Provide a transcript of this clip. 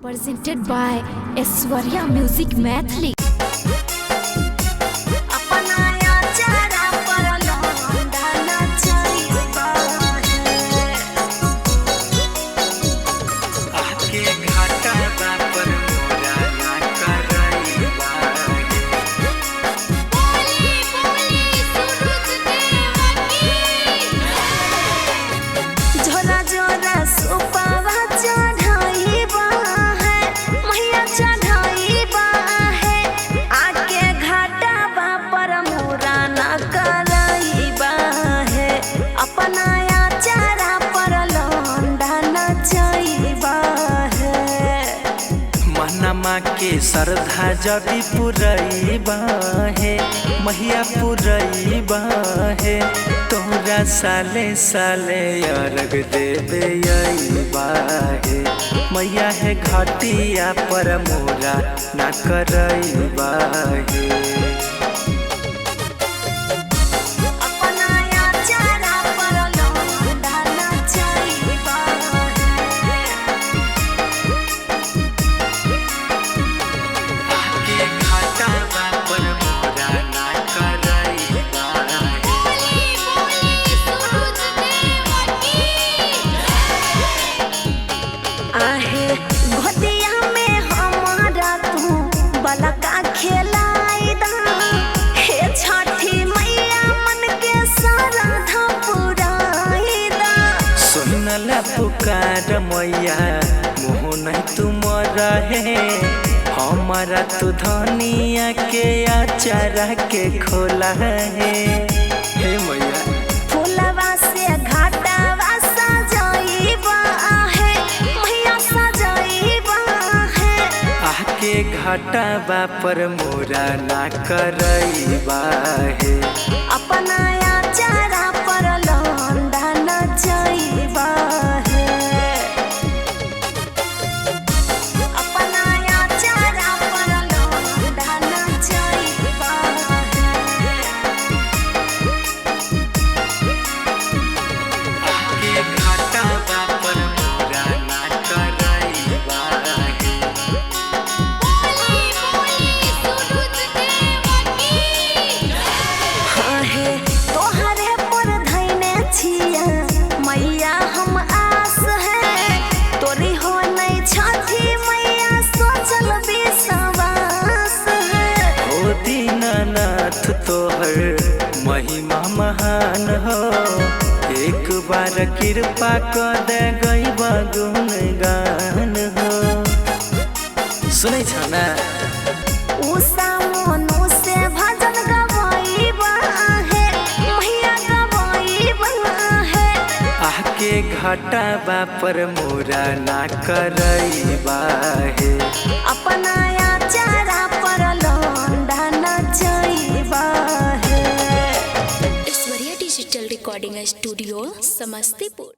Presented by Aishwarya Music Mathli. मनमा के श्रद्धा जबी पुरैबा है मैया पुरैबा है तोरा साले साले अर्घ देवे अइबा है मैया है घटिया पर मोरा ना करैबा है। पुकार मैया मोह नहीं तुम रहे हमारा तू धनिया के आचारा के खोला है हे मैया फूलवा से घाटावा सजाइबा है मैया सजाइबा है आके घाटावा पर मोरा ना करैबा है अपना आचारा पर लौंडा न जाइबा तोहर महिमा महान हो एक बार कृपा कर दे गईबा गुणगान हो सुनै छ ना उषा मोनू से भजन गवाइबा है मैया गवाइबा है आके घटावा पर मोरा ना करैबा है अपना आचारा पर लौंडा न जाइबा है। Aishwarya digital recording studio Samastipur.